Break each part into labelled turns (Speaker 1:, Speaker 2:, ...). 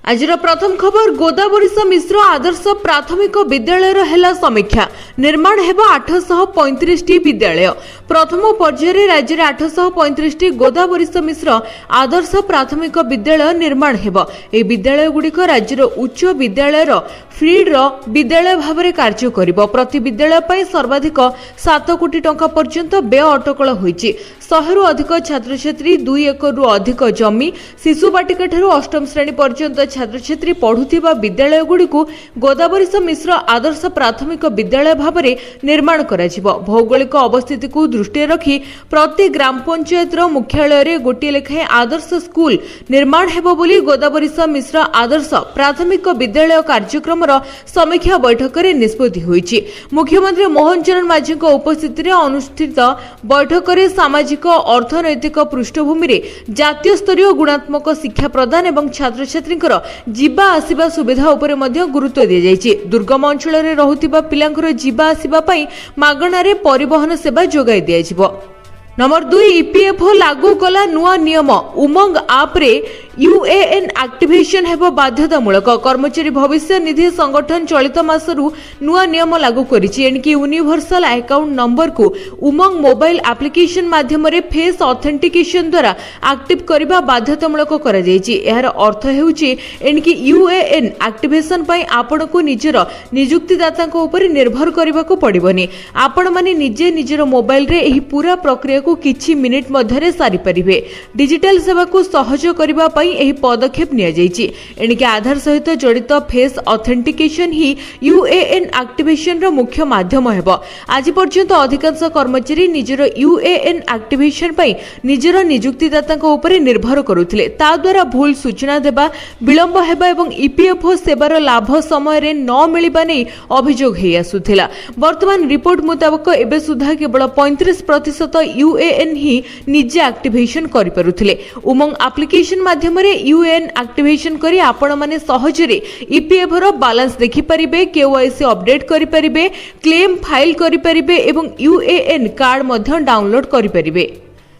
Speaker 1: आजिर प्रथम खबर गोदावरीश मिश्र आदर्श प्राथमिक विद्यालय हेला समीक्षा निर्माण हेब 835 विद्यालय प्रथम पर्यायर राज्य में 835 गोदावरीश मिश्र आदर्श प्राथमिक विद्यालय निर्माण हेब। ए विद्यालय गुड़िक राज्यर उच्च विद्यालय फील्ड विद्यालय भाव में कार्य करिब। प्रति विद्यालय पर सर्वाधिक 7 कोटी टंका पर्यंत व्यय अटकल होईछि। 100 रु अधिक छात्र छात्री 2 एकर रु अधिक जमी शिशु बाटिका ठारू अष्टम श्रेणी पर्यंत छात्र छात्री पढ़ुथिबा विद्यालय गुड़िकु गोदावरीश मिश्र आदर्श प्राथमिक विद्यालय भाव में निर्माण कराजिब। भौगोलिक अवस्थिति को दृष्टि रखी प्रति ग्राम पंचायत मुख्यालय रे गोटे लेखाएं आदर्श स्कूल निर्माण हेबो बोली गोदावरीश मिश्र आदर्श प्राथमिक विद्यालय कार्यक्रम समीक्षा बैठक में निष्पत्ति होईछि। मुख्यमंत्री मोहन चरण माझी उपस्थिति में अनुष्ठित बैठक में सामाजिक अर्थनैतिक पृष्ठभूमि में जातीय स्तरीय गुणात्मक शिक्षा प्रदान एवं छात्र छात्री जीवा आसिबा सुविधा उपरे मध्य गुरुत्व दिया जायछि। दुर्गम अंचल में रहुथिबा पिलांकर जीवा आसिबा पई मागणारे परिवहन सेवा जोगाई दिया जिवो। नंबर 2 ईपीएफओ लागू कला नुआ नियम उमंग आप रे यूएएन एक्टिवेशन हेबो बाध्यतामूलक। कर्मचारी भविष्य निधि संगठन चलित मासरू नुआ नियम लागू करिछि। एनकी यूनिवर्सल अकाउंट नंबर को उमंग मोबाइल एप्लिकेशन माध्यम रे फेस ऑथेंटिकेशन द्वारा एक्टिव करबा बाध्यतामूलक करा जायछि। एहार अर्थ हेउछि एनकी यूएएन एक्टिवेशन पई आपण को निजर नियुक्तिदाता को ऊपर निर्भर करबाको पड़िबनी। आपण माने निजे निजर मोबाइल रे एही पूरा प्रक्रिया को किछि मिनिट मध्यरे सारी परिबे। डिजिटल सेवा को सहज करबा पई एही पदक्षेप निया जायछि। एणिके आधार सहित जड़ित फेस ऑथेंटिकेशन ही यूएएन एक्टिवेशन रो मुख्य माध्यम हेबो। आज पर्यंत अधिकांश कर्मचारी निजर यूएएन एक्टिवेशन पई निजर नियुक्तिदाता को ऊपर निर्भर करुथिले। ता द्वारा भूल सूचना देबा विलंब हेबा एवं ईपीएफओ सेवार लाभ समय रे न मिलिबा नै अभियोग हेई आसुथिला। वर्तमान रिपोर्ट मुताबिक एबे सुधा केवल 35% यूएएन ही निजे एक्टिवेशन करि परुथिले। उमंग एप्लिकेशन माध्यम यूएएन एक्टिवेशन करी आपण माने सहजरे ईपीएफओ रो बैलेंस देखि परिबे, केवाईसी अपडेट करि परिबे, क्लेम फाइल करि परिबे एवं यूएएन कार्ड मध्य डाउनलोड करि परिबे।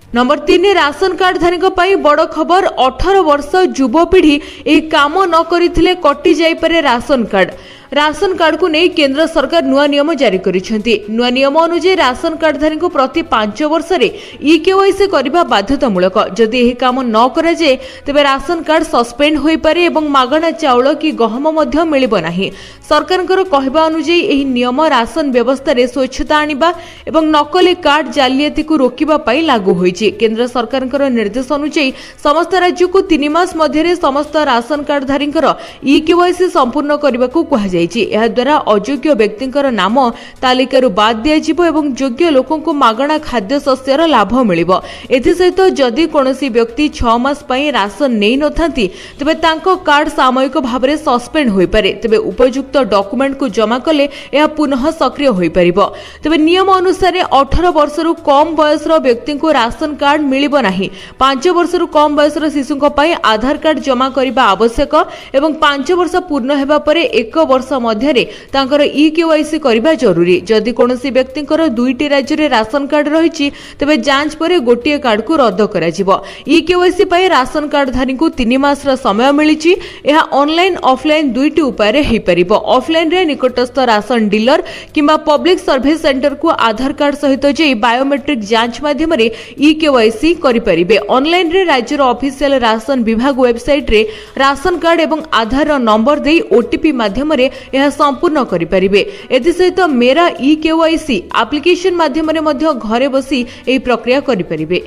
Speaker 1: नंबर 3 राशन कार्ड धारी पाई बड़ खबर 18 वर्ष युवपीढ़ी ए काम न करिथिले कटि जाई पारे राशन कार्ड। राशन कार्ड को नहीं केंद्र सरकार नुआ नियम जारी करिसेंती। नुआ नियम अनुसार राशन कार्ड धारी को प्रति 5 वर्ष रे ईकेवाईसी करबा बाध्यतामूलक। जदि एही काम न करा जाय तबे राशन कार्ड सस्पेंड होई पारे एवं मागणा चाउल की गहम मध्य मिलिबो नाही। सरकारकर कहबा अनुसार एही नियम राशन व्यवस्था रे स्वच्छता आनिबा एवं नकली कार्ड जालियाती को रोकिबा पई लागू होईछि। केंद्र सरकारकर निर्देश अनुसार समस्त राज्य को 3 मास मध्यरे समस्त राशन कार्ड धारीकर ईकेवाईसी संपूर्ण करबा को कहा द्वारा अयोग्य व्यक्तिंकर नाम तालिकारु बाद दियाजिबो एवं योग्य लोकों को मागणा खाद्य शस्यर लाभ मिलिबो। एथि सहित जदि कोनोसी व्यक्ति 6 मास पई राशन नै नथांती तबे तांको कार्ड सामयिक भाबरे सस्पेंड होई पारे। तबे उपयुक्त डॉक्यूमेंट को जमा कले यह पुनः सक्रिय होई परिबो। तबे नियम अनुसार 18 वर्षरु कम बयसर व्यक्ति को राशन कार्ड मिलिबो नाही। 5 वर्षरु कम बयसर शिशुको पई आधार कार्ड जमा करिबा आवश्यक एवं 5 वर्ष पूर्ण हेबा परे 1 वर्ष मध्यरे तांकर ईकेवाईसी करबा जरूरी। जदि कोनोसी व्यक्तिंकर 2टी राज्य रे राशन कार्ड रहिछि तबे जांच परे गोटिए कार्ड को रद्द करा जिवो। ईकेवाईसी पई राशन कार्ड धारी को 3 मास रा समय मिलिछि। एहा ऑनलाइन ऑफलाइन दुईटी उपाय रे हेई परिबो। ऑफलाइन रे निकटस्थ राशन डीलर किंबा पब्लिक सर्विस सेंटर को आधार कार्ड सहित जे बायोमेट्रिक जांच माध्यम रे ईकेवाईसी करि परिबे। ऑनलाइन रे राज्यर ऑफिशियल राशन विभाग वेबसाइट रे राशन कार्ड एवं आधार नंबर देई ओटीपी माध्यम रे यह संपूर्ण करि परिबे। एथि सहित मेरा ईकेवाईसी एप्लिकेशन माध्यम रे मध्य घरे बसी एही प्रक्रिया करि परिबे।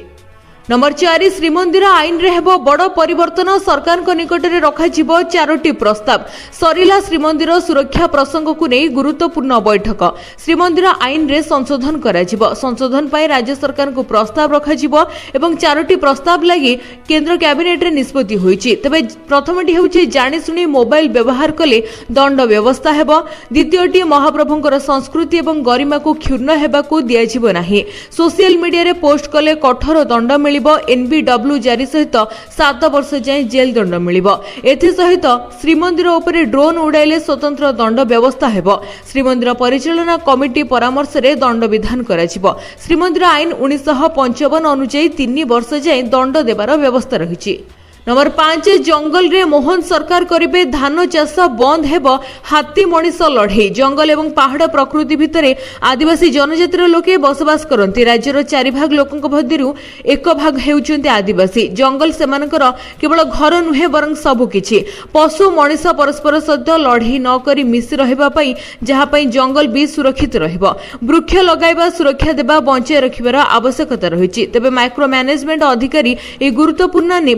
Speaker 1: नंबर 4 श्रीमंदिर आईन रे हेबो बड़ परिवर्तन। सरकार को निकट रे रखा जिवो 4टी प्रस्ताव। सरिला श्रीमंदिर सुरक्षा प्रसंग को नहीं गुरुत्वपूर्ण बैठक। श्रीमंदिर आईन रे संशोधन करा जिवो। संशोधन पाई राज्य सरकार को प्रस्ताव रखा जिवो एवं 4टी प्रस्ताव लागि केंद्र कैबिनेट रे निष्पत्ति होईछि। तबे प्रथमटी हेउछि जानि सुनी मोबाइल व्यवहार कले दंड व्यवस्था हेबो। द्वितीयटी महाप्रभुंकर संस्कृति एवं गरिमा को क्षुण्ण हेबा को दिया जिवो नाही। सोशल मीडिया रे पोस्ट कले कठोर दंड मिलिबो। एनबीडब्ल्यू जारी सहित 7 वर्ष जाए जेल दंड मिलिबो। एथि सहित श्रीमंदिर उपरे ड्रोन उड़ाइले स्वतंत्र दंड व्यवस्था हेबो। श्रीमंदिर परिचालना कमिटी परामर्श रे दंड विधान कराजिबो। श्रीमंदिर आईन 1955 अनुसार 3 वर्ष जाए दंड देबार व्यवस्था रहिछि। नंबर 5 जंगल रे मोहन सरकार करिबे धान चाष बंद हेबो हाथी मनीष लड़े जंगल एवं पहाड़ प्रकृति भितरे आदिवासी जनजातिर लोके बसवास करती राज्यर 4 भाग लोकंक मध्यरु एक भाग हेउचंती आदिवासी जंगल सेमानकर केवल घर नुहे बरं सबु किछि पशु मनीष परस्पर सहित लड़े न करी मिसी रहबा पई जहा पई जंगल भी सुरक्षित रहबो वृक्ष लगाइबा सुरक्षा देबा बंचाई रखिबार आवश्यकता रहिछि तबे माइक्रो मैनेजमेंट अधिकारी ए गुरुत्वपूर्ण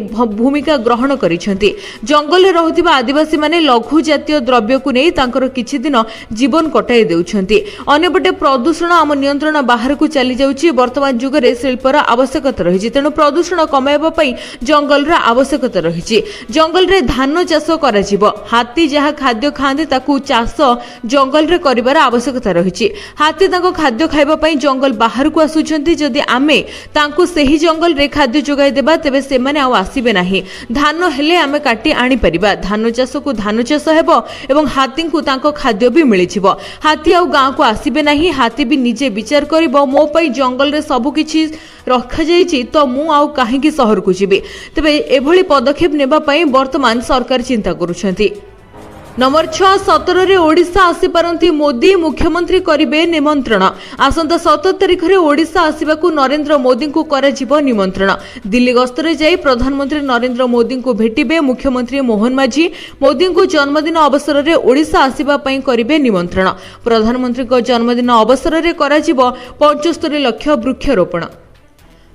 Speaker 1: भूमिका ग्रहण करिसेंती जंगल रे रहुतिबा आदिवासी माने लघु जातीय द्रव्य को नै तांकर किछि दिन जीवन कटाई देउछंती अन्यपटे प्रदूषण आम नियंत्रण बाहर को चली जाउछि वर्तमान जुग रे शिल्पर आवश्यकता रहिछि तेनु प्रदूषण कमाइबा पई जंगल रे आवश्यकता रहिछि जंगल रे धान चाष करा जिवो हाथी जहा खाद्य खांदे ताकू चाष जंगल रे करिबार आवश्यकता रहिछि हाथी ताको खाद्य खाइबा पई जंगल बाहर को आसुछंती जदि आमे तांको सेही जंगल रे खाद्य जोगाई देबा तेबे सेमाने आ आसीबे नाही धान हेले आमे काटी आनी परिबा धान चाष को धान चाष हेबो एवं हाथी को तांको खाद्य भी मिलिजिवो हाथी आ गां को आसीबे नाही हाथी भी निजे विचार करिवो मो पई जंगल रे सब किछि रखा जाइछि तो मु आ काहे कि शहर को जिबे तबे एभली पदक्षेप नेबा पई वर्तमान सरकार चिंता करूछंती नंबर 6 17 रे ओडिशा आसी पारंती मोदी मुख्यमंत्री करिबे निमंत्रण आसंता 17 तारिख रे ओडिशा आसीबाकू नरेंद्र मोदी को कराजिबो निमंत्रण दिल्ली गस्तरे जाई प्रधानमंत्री नरेंद्र मोदी को भेटिबे मुख्यमंत्री मोहन माझी मोदी को जन्मदिन अवसर रे ओडिशा आसीबा पई करिबे निमंत्रण प्रधानमंत्री को जन्मदिन अवसर रे कराजिबो 75 लाख वृक्षरोपण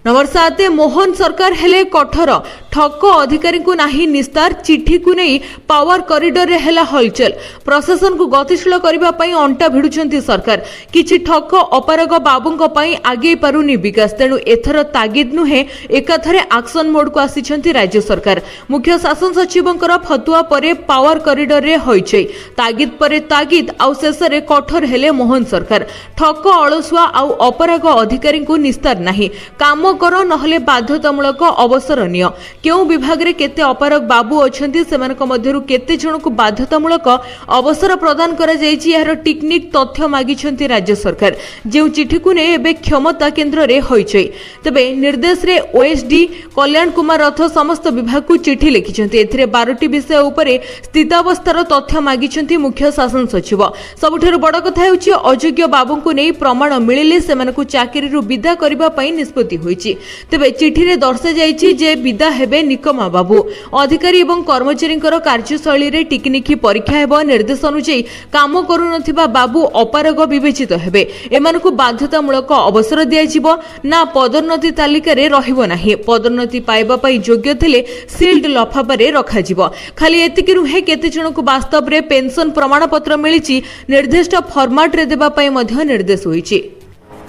Speaker 1: नंबर 7 मोहन सरकार हेले कठोर ठक अधिकारी को नाही निस्तार चिठी को नहीं पावर कॉरिडोर रे हेला हलचल प्रशासन को गतिशील करबा पई अंटा भिडुछंती सरकार किछि ठक अपारग बाबूंक पई आगे पारुनी विकास तेनु एथर तागिद नुहे एकाथरे एक्शन मोड को आसीछंती राज्य सरकार मुख्य शासन सचिवंकर फतुआ परे पावर कॉरिडोर रे होइछै तागिद परे तागिद आउ शेष रे कठोर हेले मोहन सरकार ठक अलसुआ आउ अपारग अधिकारी को निस्तार नाही काम करो नहले बाध्यतामूलक अवसर नियो केउ विभाग रे केते अपारक बाबू अछंती सेमानक मध्यरु केते जण को बाध्यतामूलक अवसर प्रदान करा जायछि यार टेक्निक तथ्य मागिछंती राज्य सरकार जेउ चिठी को ने एबे क्षमता केंद्र रे होइछै तबे निर्देश रे ओएसडी कल्याण कुमार रथ समस्त विभाग को चिठी लिखिछंती एथिरे 12टी विषय उपरे स्थितावस्थार तथ्य मागिछंती मुख्य शासन सचिव सबुठारु बड़ कथा हेउछि अयोग्य बाबू को नै प्रमाण मिलिले सेमानकु चाकरी रु विदा करबा पई निष्पत्ति होइछि तेबे चिठी रे दर्शा जायछि जे विदा हेबे निकमा बाबू अधिकारी एवं कर्मचारी कार्यशैली रे टिकनिकी परीक्षा हेबो निर्देश अनुसार काम करू नथिबा बाबू अपारग विवेचित हेबे एमानकु बाध्यतामूलक अवसर दिया जिवो ना पदोन्नति तालिका रे रहिबो नाही पदोन्नति पाइबा पई योग्य थिले सील्ड लफाफारे रखा जिवो खाली एतिकि रुहे केते जण को वास्तव रे पेंशन प्रमाण पत्र मिलिछि निर्दिष्ट फॉर्मेट रे देबा पई मध्ये निर्देश होइछि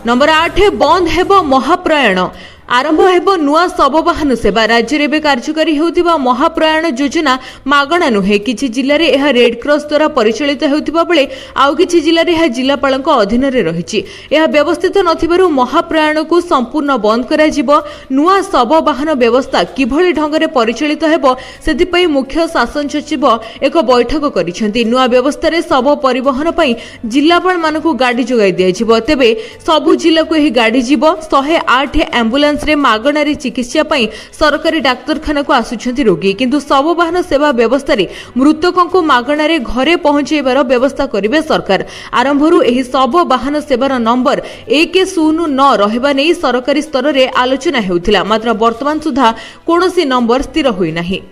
Speaker 1: नंबर 8 बंद हेबो महाप्रयाण आरंभ हेबो नुआ सबवाहन सेवा राज्य रे कार्यकारी हेउतिबा महाप्रयाण योजना मागणा नुहे किछि जिल्ला रे एहा रेड क्रॉस द्वारा परिचालित हेउतिबा बेले आउ किछि जिल्ला रे एहा जिल्लापालक अधीन रे रहिछि एहा व्यवस्थित नथिबारु महाप्रयाण को संपूर्ण बंद करा जिवो नुआ सबवाहन व्यवस्था किभଳି ढंग रे परिचालित हेबो सेति पई मुख्य शासन सचिव एक बैठक करिसेंती नुआ व्यवस्था रे सब परिवहन पई जिल्लापाल मानकु गाडी जोगाई दिया जिवो तेबे सबु जिल्ला को एही गाडी जिवो 108 एम्बुलेंस रे मागणारी चिकित्सा पई सरकारी डाक्तरखाना को आसुछंती रोगी किंतु सबवाहन सेवा व्यवस्था रे मृतकों को मागणारे घरे पहुंचेबार व्यवस्था करिवे सरकार आरंभरू एही सबवाहन सेवार नंबर 109 रहबा नै सरकारी स्तर रे आलोचना हेउथिला मात्र वर्तमान सुधा कोनोसी नंबर स्थिर होई नाही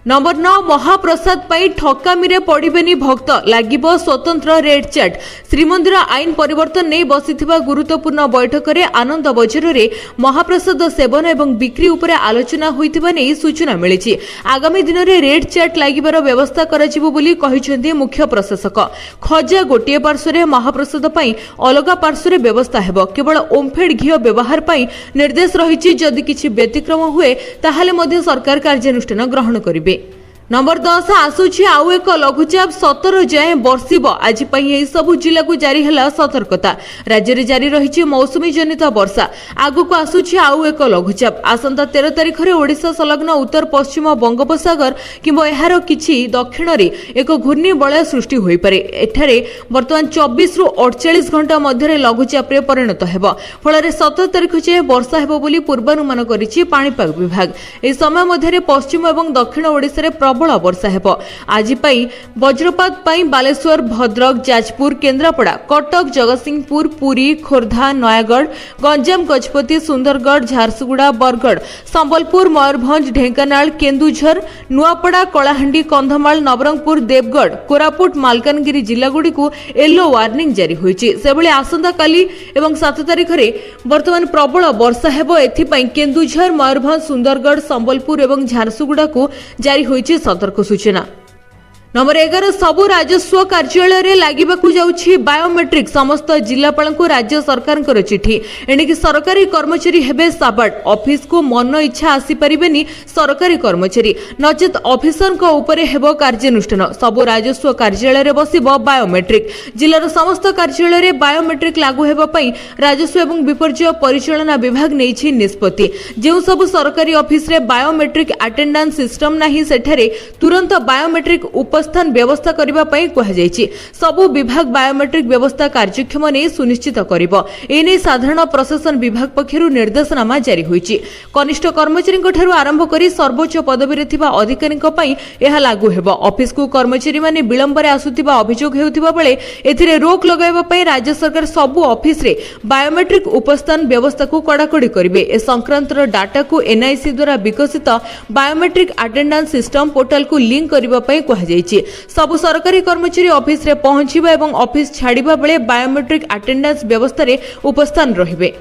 Speaker 1: नंबर 9 महाप्रसाद पाई ठकामी रे पड़िबेनी भक्त लागिबो स्वतंत्र रेड चार्ट श्रीमंदिर आईन परिवर्तन नै बसिथिबा गुरुत्वपूर्ण बैठक रे आनंद बजार रे महाप्रसाद सेवन एवं बिक्री उपरे आलोचना होइथिबा नै सूचना मिलिछि आगामी दिन रे रेड चार्ट लागिबार व्यवस्था कराजिबो बोली कहिसेंती मुख्य प्रशासक खजा गोटिए पार्श्व रे महाप्रसाद पाई अलगा पार्श्व रे व्यवस्था हेबो केवल ओमफेड घियो व्यवहार पाई निर्देश रहिछि जदि किछि व्यतिक्रम हुए ताहाले मध्ये सरकार कार्यानुष्ठान ग्रहण करिवे नंबर 10 आसुची आउ एक लघुचाप 17 जाए बर्षिब आज सबु जिला को जारी है सतर्कता। राज्य में जारी रही मौसुमी जनित वर्षा आगक आसुची आउ एक लघुचाप आसंता 13 तारिख में ओडिशा संलग्न उत्तर पश्चिम बंगोपसागर किंवा एहार किछि दक्षिण रे एक घूर्णिबलय सृष्टि होई पारे। एठारे वर्तमान 24 रु 48 घंटा मध्य लघुचाप रे परिणत हेबो फल 17 तारिख जाए वर्षा हेबो बोली पूर्वानुमान करिछि पाणीपाग विभाग। ए समय मध्य पश्चिम और दक्षिण ओडिशा रे प्रबल वर्षा हेबो। आज वज्रपात पाई बालेश्वर भद्रक जाजपुर केन्द्रापड़ा कटक जगतसिंहपुर पुरी खोर्धा नयागढ़ गंजाम गजपति सुंदरगढ़ झारसुगुड़ा बरगढ़ संबलपुर मयूरभंज ढेंकानाल केन्दुझर नुआपड़ा कलाहांडी कंधमाल नवरंगपुर देवगढ़ कोरापुट मालकानगिरी जिलागुड़ी को येलो वार्निंग जारी होईछि। सेबळे आसंता काली एवं 7 तारिख रे वर्तमान प्रबल वर्षा हेबो। एथिपई केन्दुझर मयूरभंज सुंदरगढ़ संबलपुर एवं झारसुगुड़ा को जारी होईछि सतर्क सूचना। नंबर 11 सबु राजस्व कार्यालय रे लागिबाकू जाउछि बायोमेट्रिक समस्त जिलापाल को राज्य सरकार चिठी एणिकी सरकारी कर्मचारी हेबे साबाड ऑफिस को मन इच्छा आसी परिबेनी सरकारी कर्मचारी नचेत ऑफिसर को ऊपर हेबो कार्यानुष्ठान। सबु राजस्व कार्यालय रे बसिबो बायोमेट्रिक जिलार समस्त कार्यालय रे बायोमेट्रिक लागू हेबा पई राजस्व एवं विपर्यय परिचालना विभाग नेछि निष्पत्ति। जेउ सबु सरकारी ऑफिस रे बायोमेट्रिक अटेंडेंस सिस्टम नाही सेठारे तुरंत बायोमेट्रिक उपस्थान व्यवस्था करबा पई कहा जायछि। सबु विभाग बायोमेट्रिक व्यवस्था कार्यक्षम ने सुनिश्चित करिबो। एने साधारण प्रशासन विभाग पक्षरु निर्देशनामा जारी होईछि। कनिष्ठ कर्मचारी ठारू आरंभ करी सर्वोच्च पदवी रे थिबा अधिकारी पई एहा लागू हेबो। ऑफिस को कर्मचारी माने विलंब रे आसुथिबा अभियोग हेउथिबा बेले एथिरे रोक लगाइबा पई राज्य सरकार सबु ऑफिस रे बायोमेट्रिक उपस्थान व्यवस्था को कड़ाकड़ी करिवे। ए संक्रांत डाटा को एनआईसी द्वारा विकसित बायोमेट्रिक अटेंडेंस सिस्टम पोर्टल को लिंक करबा पई कहा जायछि। सबु सरकारी कर्मचारी ऑफिस रे पहुंचीबा एवं ऑफिस छाड़ीबा बेले बायोमेट्रिक अटेंडेंस व्यवस्था रे उपस्थान रहिबे।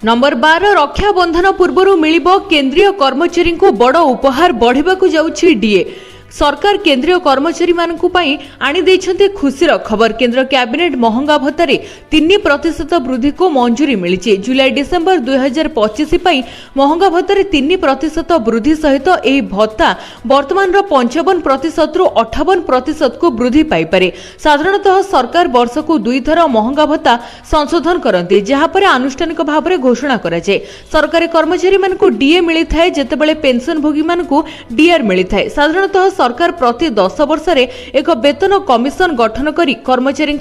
Speaker 1: नंबर 12 रक्षा बंधन पूर्व मिलिबो केंद्रीय कर्मचारी को बड़ उपहार बढ़िबाकू जाउछि डीए। सरकार केंद्रीय कर्मचारी मानकु पई आनी दैछन्ते खुशीर खबर। केंद्र कैबिनेट महंगा भत्ता रे 3% वृद्धि को मंजूरी मिलिछि। जुलाई डिसेंबर 2025 पई महंगा भत्ता रे 3% वृद्धि सहित एही भत्ता वर्तमान रो 55% रु 58% को वृद्धि पाई पारे। साधारणतः सरकार वर्ष को 2 थर महंगा भत्ता संशोधन करନ୍ତି जहा पर आनुष्ठानिक भाव रे घोषणा करा जाय। सरकारी कर्मचारी मानकु डीए मिली थाए जेतेबेले पेंशन भोगी मानकु डीआर मिली थाए। साधारणतः सरकार प्रति 10 वर्ष रे एक वेतन कमिशन गठन करी कर्मचारी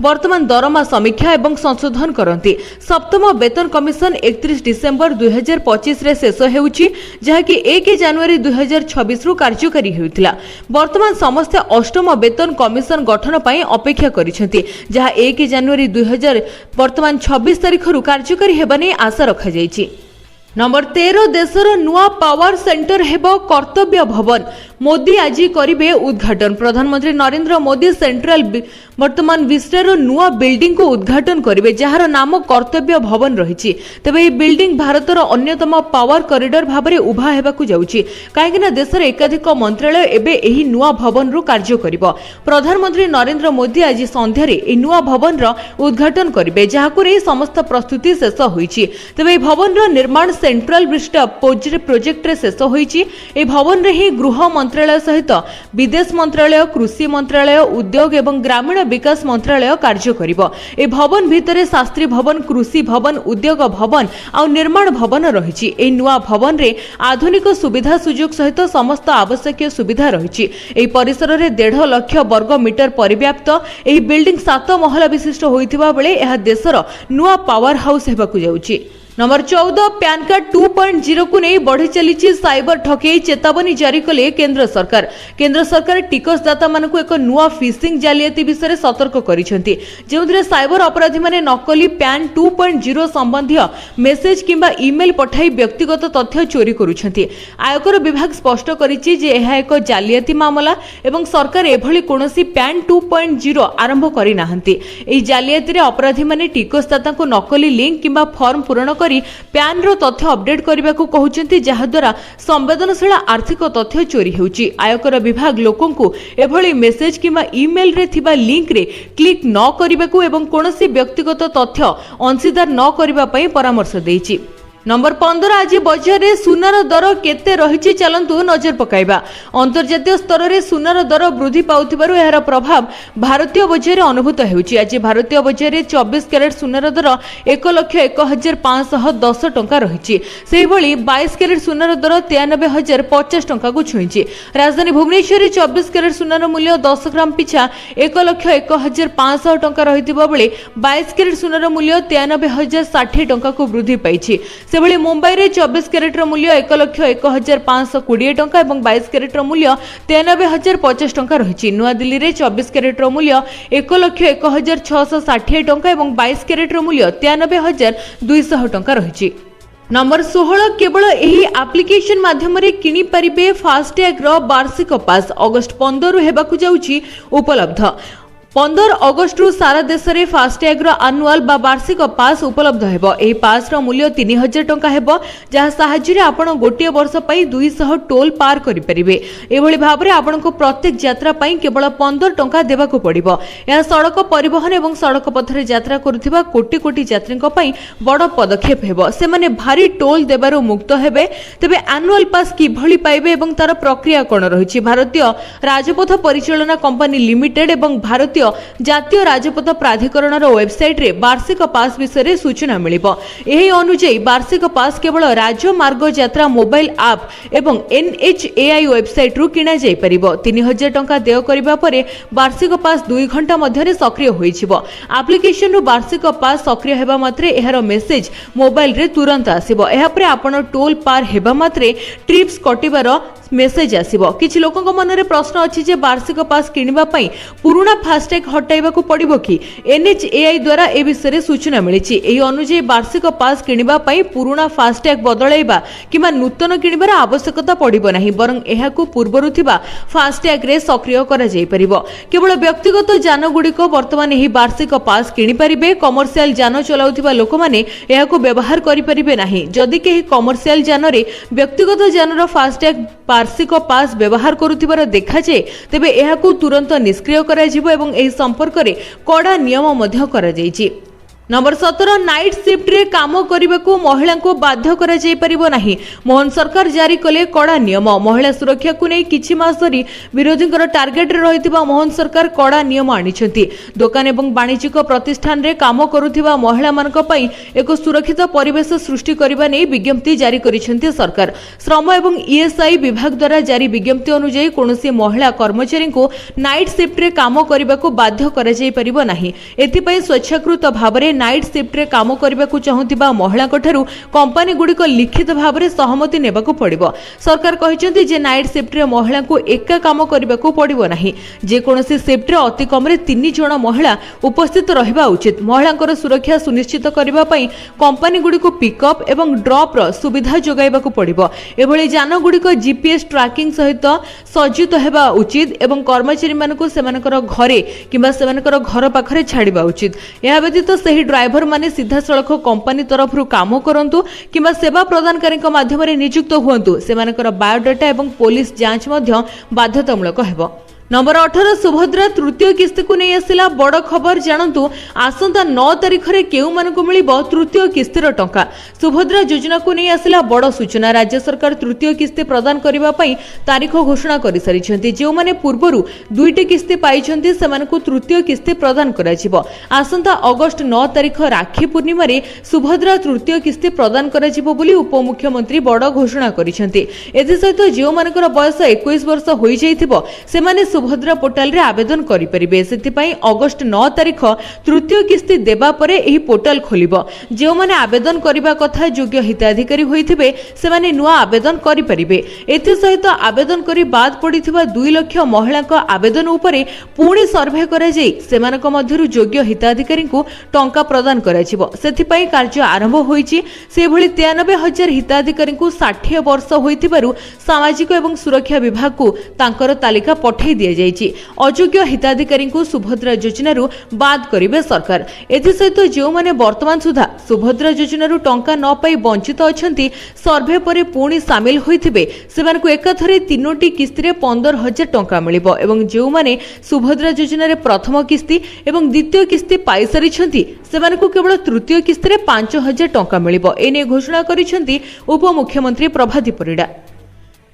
Speaker 1: वर्तमान दरमा समीक्षा एवं संशोधन करନ୍ତି। सप्तम वेतन कमिशन 31 डिसेंबर 2025 रे शेष हेउछि जहाकि 1 जनवरी 2026 रु कार्यकारी हेउथिला। वर्तमान समस्त अष्टम वेतन कमिशन गठन पई अपेक्षा करिसेंति जहा 1 जनवरी 2026 तारिख रु कार्यकारी हेबानी आशा रखा जायछि। नंबर 13 देशर नुआ पावर सेंटर हेबो कर्तव्य भवन मोदी आज करिबे उद्घाटन। प्रधानमंत्री नरेंद्र मोदी सेंट्रल वर्तमान विस्तार नुआ बिल्डिंग को उद्घाटन करिबे जहार नाम कर्तव्य भवन रहिछि। तबे ए बिल्डिंग भारतर अन्यतम पावर कॉरिडोर भाबरे उभा हेबाकू जाउछि काहेकिना देशर एकाधिक मंत्रालय एबे एही नुआ भवन रु कार्य करिबो। प्रधानमंत्री नरेंद्र मोदी आज संध्या रे ए नुआ भवन रो उद्घाटन करिबे जहाकु रे समस्त प्रस्तुति शेष होईछि। तबे ए भवन रो निर्माण सेंट्रल विस्टा प्रोजेक्ट रे शेष होईछि। ए भवन रे ही गृह मंत्रालय सहित विदेश मंत्रालय कृषि मंत्रालय उद्योग एवं ग्रामीण विकास मंत्रालय कार्य करिबो। ए भवन भितरे शास्त्री भवन कृषि भवन उद्योग भवन आ निर्माण भवन रहिछि। ए नुआ भवन रे आधुनिक सुविधा सुयोग सहित समस्त आवश्यक सुविधा रहिछि। ए परिसर रे 1.5 लाख वर्ग मीटर परिव्याप्त ए बिल्डिंग 7 महला विशिष्ट होइथिबा बेले एहा देशर नुआ पावर हाउस हेबाकू जाउछि। नंबर 14 पैन कार्ड 2.0 को नहीं बढ़ी चली साइबर ठकेई चेतावनी जारी कले केंद्र सरकार। केंद्र सरकार टिकसदाता मानक एक नुआ फिशिंग जालियाती विषय सतर्क करिसेंति जेउथिरे साइबर अपराधी माने नकली पैन 2.0 संबंधी मेसेज किंबा ईमेल पठाई व्यक्तिगत तथ्य चोरी करुछंती। आयकर विभाग स्पष्ट करिछि जे एहा एक जालियाती मामला एवं सरकार एभली कोनोसी पैन 2.0 आरंभ करि नाहंती। एही जालियाती रे अपराधी माने टिकसदाता को नकली लिंक किंबा फॉर्म पूरण पैन रो तथ्य अपडेट करने को कहउछंती जहा द्वारा संवेदनशील आर्थिक तथ्य चोरी हेउची। आयकर विभाग लोकन को एभली मेसेज किंबा ईमेल रे थिबा लिंक रे क्लिक न करबा को एवं कोनोसी व्यक्तिगत तथ्य अंशीदार न करबा पई परामर्श देइची। नंबर 15 आज बजार में सुनार दर केते रही चलतु नजर पकाइबा। अंतर्जातीय स्तर में सुनार दर वृद्धि पाउथिबारु एहार प्रभाव भारतीय बजार में अनुभूत होउछि। आज भारतीय बजार में 24 कैरेट सुनार दर 1,01,510 टंका रही। सेही भली 22 कैरेट सुनार दर 93,050 टंका को छुईछि। राजधानी भुवनेश्वर में 24 कैरेट सुनार मूल्य 10 ग्राम पिछा 1,01,500 टंका रहितिबा बेले 22 कैरेट सुनार मूल्य 93,060 टंका को वृद्धि पाइछि। सेभली मुंबई रे 24 कैरेटर मूल्य 1,01,520 टंका और 22 कैरेटर मूल्य 93,050 टंका रही। नुआ दिल्ली रे 24 कैरेटर मूल्य 1,01,660 टंका और 22 कैरेटर मूल्य 93,200 टंका रही। नंबर 16 केवल एही एप्लिकेशन माध्यम रे किनी परिबे फास्टैग रो वार्षिक पास अगस्त 15 रु हेबाकु जाउछि उपलब्ध। 15 अगस्त रु सारा देश में फास्टैग आनुआल बा वार्षिक पास उपलब्ध हेबो। एही पास रो मूल्य 3000 टंका हेबो, जहाँ साहाय्य रे आपण गोटे वर्ष पई 200 टोल पार करि परिबे। एभली भाबरे आपनको प्रत्येक यात्रा पई केवल 15 टंका देबाकू पड़िबो। यह सड़क परिवहन एवं सड़क पथरे यात्रा करुथिबा कोटी कोटी यात्रीक पई बड़ पदक्षेप हेबो। से माने भारी टोल देबारो मुक्त हेबे। तबे एनुअल पास किभली पाइबे एवं तार प्रक्रिया कोन रहिछि। भारतीय राजपथ परिचालना कंपनी लिमिटेड एवं भारतीय जातीय राजपथ प्राधिकरण वेबसाइट रे वार्षिक पास विषय सूचना मिलिबो। एही अनुसार वार्षिक पास केवल राजमार्ग यात्रा मोबाइल ऐप एवं NHAI वेबसाइट रु किना जाय परिबो। 3000 टंका देय करिबा परे वार्षिक पास 2 घंटा मध्यरे सक्रिय होइछिबो। एप्लिकेशन रु वार्षिक पास सक्रिय हेबा मात्रे एहार मेसेज मोबाइल रे तुरंत आसीबो। एहा परे आपण टोल पार हेबा मात्रे ट्रिप्स कटिबार मेसेज आसीबो। किछि लोकक मनरे प्रश्न अछि जे वार्षिक पास किनिबा पई पुराना फास्टैग हटाइबा को पड़िबो कि। NHAI द्वारा ए विषय सूचना मिलिछि। एही अनुसार वार्षिक पास किनिबा पई पुराना फास्टैग बदलाइबा किबा नूतन किनिबार आवश्यकता पड़िबो नाही, बरं एहाकू पूर्वरु थिबा फास्टैग रे सक्रिय करा जाय परिबो। केवल व्यक्तिगत यान गुडिको वर्तमान एही वार्षिक पास किनि परिबे। कमर्शियल यान चलाउथिबा लोक माने एहाकू व्यवहार करि परिबे नाही। जदि केही कमर्शियल यान रे व्यक्तिगत यानर फास्टैग वार्षिक पास व्यवहार करुथिबार देखा जाए तेबे एहाकू तुरंत निष्क्रिय करा जिवो एवं एही संपर्क रे कड़ा नियम मध्य करा जायछि। नंबर 17 नाइट शिफ्ट रे काम करने को महिला को बाध्य करा जाय परिबो नाही। मोहन सरकार जारी कले कड़ा नियम। महिला सुरक्षा को नहीं किछि मास धरि विरोधी टार्गेट रे रहितिबा मोहन सरकार कड़ा नियम आनिछंती। दुकान एवं वाणिज्यिक प्रतिष्ठान रे काम करुथिबा महिला मानक पई एक सुरक्षित परिवेश सृष्टि करबा नै विज्ञप्ति जारी करिसेंती सरकार। श्रम एवं ESI विभाग द्वारा जारी विज्ञप्ति अनुसार कोनोसी महिला कर्मचारी को नाइट शिफ्ट रे काम करने को बाध्य करा जाय परिबो नाही। एथि पई स्वेच्छाकृत भाबरे नाइट शिफ्ट रे काम करने को चाहूथिबा महिला ठारू कंपनी गुड़िक लिखित भाव में सहमति नेबाकू पड़िबो। सरकार कहिसेंती जे नाइट शिफ्ट रे महिला को एका काम करने को पड़िबो नाही। जे कोनोसी शिफ्ट रे अति कम रे 3 जण महिला उपस्थित रहिबा उचित। महिलांकर सुरक्षा सुनिश्चित करबा पई कंपनी गुड़िक पिकअप एवं ड्रॉप रो सुविधा जोगाइबाकू पड़िबो। एभली यान गुड़िक GPS ट्रैकिंग सहित सज्जित हेबा उचित एवं कर्मचारी मानकू सेमानकर घरे किबा सेमानकर घर पाखरे छाड़िबा उचित। एहा व्यतीत सही ड्राइवर माने सीधा सड़क कंपनी तरफ काम करंतु किंबा सेवा प्रदानकारी माध्यम नियुक्त हुंतु। सेमानकर बायोडाटा एवं पुलिस जांच मध्य बाध्यतामूलक हेबो। नंबर 18 सुभद्रा तृतीय किस्ती को नहीं आसिला बड़ खबर जानतु। आसंता 9 तारिख रे केउ मानकु मिलिबो तृतीय किस्तीर टंका। सुभद्रा योजना को नहीं आसिला बड़ सूचना। राज्य सरकार तृतीय किस्ती प्रदान करिबा पई तारीख घोषणा करि सारिछन्ती। जेउ माने पूर्वरु 2टी किस्ती पाइछन्ती सेमानकु तृतीय किस्ती प्रदान कराजिबो। आसंता अगस्त 9 तारिख राखी पूर्णिमा रे सुभद्रा तृतीय किस्ती प्रदान कराजिबो बोली उपमुख्यमंत्री बड़ घोषणा करिछन्ती। एथि सहित जेउ मानकर बयस 21 वर्ष होई जाइथिबो सेमाने सुभद्रा पोर्टाल रे आवेदन करि परिबे। सेतिपई अगस्त 9 तारिख तृतीय किस्ती देबा परे एही पोर्टाल खोलिबो। जेउ माने आवेदन करिबा कथा योग्य हिताधिकारी होइथिबे सेमाने नुआ आवेदन करि परिबे। एथि सहित आवेदन करि बाद पडिथिबा 2 लाख महिलाक आवेदन उपरे पुणी सर्वे करा जाई सेमानक मध्यरु योग्य हिताधिकारी को टंका प्रदान कराजिबो। सेतिपई कार्य आरंभ होईची। से भली 93,000 हिताधिकारी को 60 वर्ष होइथिबारु सामाजिक एवं सुरक्षा विभाग को तांकर तालिका पठै दिया जाइछि। अयोग्य हिताधिकारी को सुभद्रा योजना बाद करिवे सरकार। एथि सहित जो माने वर्तमान सुधा सुभद्रा योजनारू टंका न पाई वंचित अछंती सर्वे परे पुणी सामिल होइथिबे सेमानकु एकाथरे 3टी किस्ती रे 15,000 टंका मिलिबो एवं जेउ माने सुभद्रा योजना रे प्रथम किस्ती एवं द्वितीय किस्ती पाई सारिछंती सेमानकु केवल तृतीय किस्ती रे 5,000 टंका मिलिबो एने घोषणा करिछंती उपमुख्यमंत्री प्रभाती परिडा।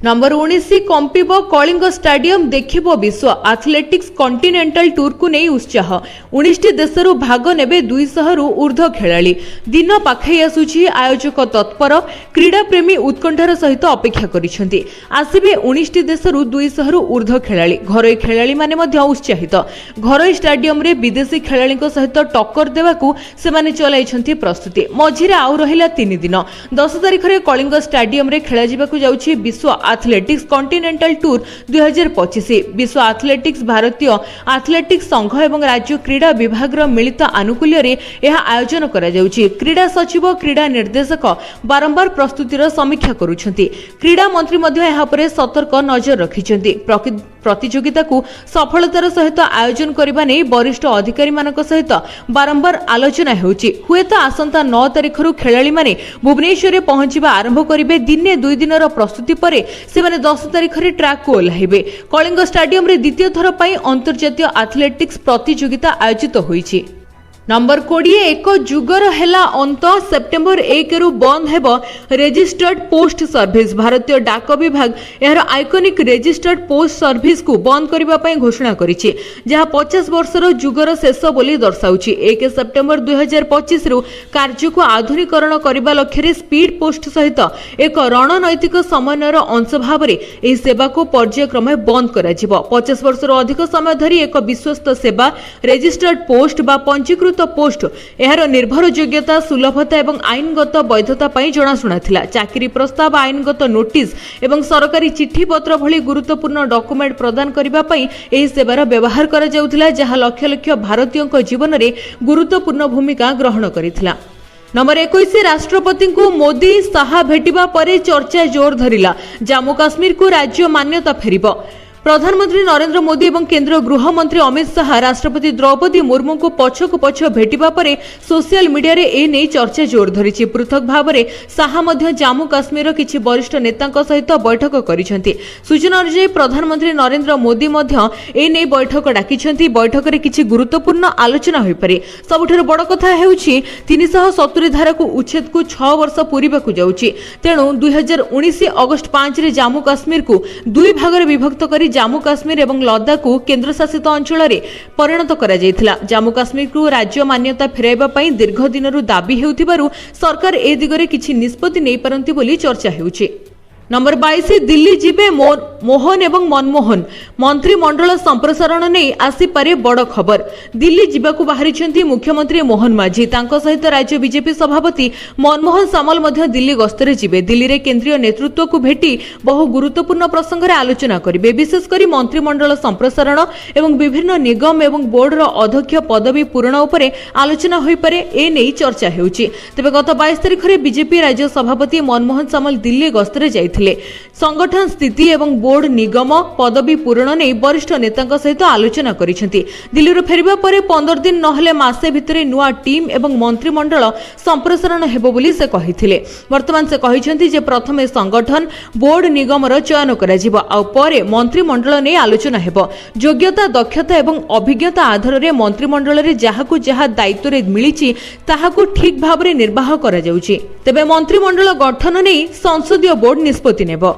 Speaker 1: नंबर 19 कंपिब कलिंग स्टाडियम देखिबो विश्व एथलेटिक्स कॉन्टिनेंटल टूर को नहीं उत्साह 19 देशरू भाग नेबे 200 रु ऊर्ध्व खेलाड़ी दिन पाखई आसुची आयोजक तत्पर क्रीडा प्रेमी उत्कंठार सहित अपेक्षा करिसेंती आसीबे 19 देशरू 200 रु ऊर्ध्व खेलाड़ी घरोई खेलाड़ी माने मध्य उत्साहित घरोई स्टाडियम रे विदेशी खेलाड़ी सहित टक्कर देवाकू सेमाने चलाइछंती प्रस्तुति मझिरे आउ रहिला 3 दिन 10 तारिख रे कलिंग स्टाडियम रे खेला जिबाकू जाउची विश्व एथलेटिक्स कॉन्टिनेंटल टूर 2025 विश्व एथलेटिक्स भारतीय एथलेटिक्स संघ एवं राज्य क्रीडा विभाग मिलित आनुकूल्य रे यह आयोजन करा जाउची क्रीडा सचिव क्रीडा निर्देशक बारंबार प्रस्तुतिर समीक्षा करूछंती क्रीडा मंत्री मध्य यहा परे सतर्क नजर रखिछंती प्रतियोगिता को सफलतार सहित आयोजन करबा नै वरिष्ठ अधिकारी मानक सहित बारंबार आलोचना हेउची हुएत आसंता 9 तारिख रु खेलाड़ी माने भुवनेश्वर रे पहुंचीबा आरंभ करिवे दिने 2 दिनर प्रस्तुति परे सेमाने 10 तारिख रे ट्रैक को ओल्हाइबे कलिंग स्टाडियम रे द्वितीय थर पई अंतर्जातीय एथलेटिक्स प्रतियोगिता आयोजित होईची। नंबर 20 एक जुगर हेला अंत सेप्टेम्बर 1 रु बंद हेब रेजिस्टर्ड पोस्ट सर्विस भारतीय डाक विभाग यार आइकनिक रेजिस्टर्ड पोस्ट सर्विस को बंद करबा पई घोषणा करिछि जहा 50 वर्षर जुगर शेष बोली दर्शाउछि 1 सेप्टेम्बर 2025 रु कार्य को आधुनिकरण करबा लक्ष्य रे स्पीड पोस्ट सहित एक रणनैतिक समन्वयर अंश भाव रे एही सेवा को पर्यायक्रमे बंद करा जिवो 50 वर्षर अधिक समय धरि एक विश्वस्त सेवा रेजिस्टर्ड पोस्ट बा पंजीकृत पोस्ट एहार निर्भर योग्यता सुलभता एवं आईनगत वैधता पई जणाशुना थिला चाकरी प्रस्ताव आईनगत नोटिस एवं सरकारी चिट्ठी पत्र भली गुरुत्वपूर्ण डॉक्यूमेंट प्रदान करबा पई एही सेवार व्यवहार करा जाउथिला जहा लक्ष लक्ष भारतीयक जीवन रे गुरुत्वपूर्ण भूमिका ग्रहण करिथिला। नंबर 21 राष्ट्रपति को मोदी साहा भेटिबा परे चर्चा जोर धरिला जम्मू काश्मीर को राज्य मान्यता फेरिबो प्रधानमंत्री नरेंद्र मोदी एवं केंद्र गृह मंत्री अमित शाह राष्ट्रपति द्रौपदी मुर्मू को पछकु पछ भेटिबा परे सोशल मीडिया रे ए नै चर्चा जोर धरिछि पृथक भाव रे शाह मध्य जम्मू काश्मीर किछि वरिष्ठ नेतांक सहित बैठक करिसेंती सूचना अनुसार प्रधानमंत्री नरेंद्र मोदी मध्य ए नै बैठक डाकिसेंती बैठक रे किछि गुरुत्वपूर्ण आलोचना होई पारे सबुठार बड़ कथा हेउछि 370 धारा को उच्छेद को 6 वर्ष पूरीबा को जाउछि तेणु 2019 अगस्त 5 रे जम्मू काश्मीर को दुई भाग रे विभक्त करी जम्मू काश्मीर एवं लद्दाख को केंद्र शासित अंचल रे परिणत करा जायथिला जम्मू काश्मीर को राज्य मान्यता फेराइबा पई दीर्घ दिनरु दाबी हेउथिबारु सरकार ए दिगरे किछि निष्पत्ति नै पारंती बोली चर्चा हेउछि। नंबर 22 दिल्ली जिबे मोहन एवं मनमोहन मंत्रिमंडल संप्रसारण नहीं आसी पारे बड़ खबर दिल्ली जिबाकू बाहरिछंती मुख्यमंत्री मोहन माझी तांको सहित राज्य बीजेपी सभापति मनमोहन सामल मध्य दिल्ली गस्तरे जिबे दिल्ली रे केंद्रीय नेतृत्व को भेटी बहु गुरुत्वपूर्ण प्रसंग रे आलोचना करिवे विशेष करी मंत्रिमंडल संप्रसारण एवं विभिन्न निगम एवं बोर्ड रो अध्यक्ष पदवी पूरण उपरे आलोचना होई पारे ए नै चर्चा हेउची तबे गत 22 तारिख रे बीजेपी राज्य सभापति मनमोहन सामल दिल्ली गस्तरे जाय संगठन स्थिति एवं बोर्ड निगम पदवी पूरण नहीं वरिष्ठ नेतांक सहित आलोचना करिसेंती दिल्ली फेरिबा परे 15 दिन नहले मासे भितरे नुआ टीम एवं मंत्रिमंडल संप्रसारण हेबो बोली से कहिथिले वर्तमान से कहिसेंती जे प्रथमे संगठन बोर्ड निगम रो चयन करा जिवो आ परे मंत्रिमंडल नै आलोचना हेबो योग्यता दक्षता एवं अभिज्ञता आधार रे मंत्रिमंडल रे जाहाकू जहा दायित्व रे मिलिछि ताहाकू ठीक भाबरे निर्वाह करा जाउछि तेबे मंत्रिमंडल गठन नै संसदीय बोर्ड निष्पत्ति नेबो।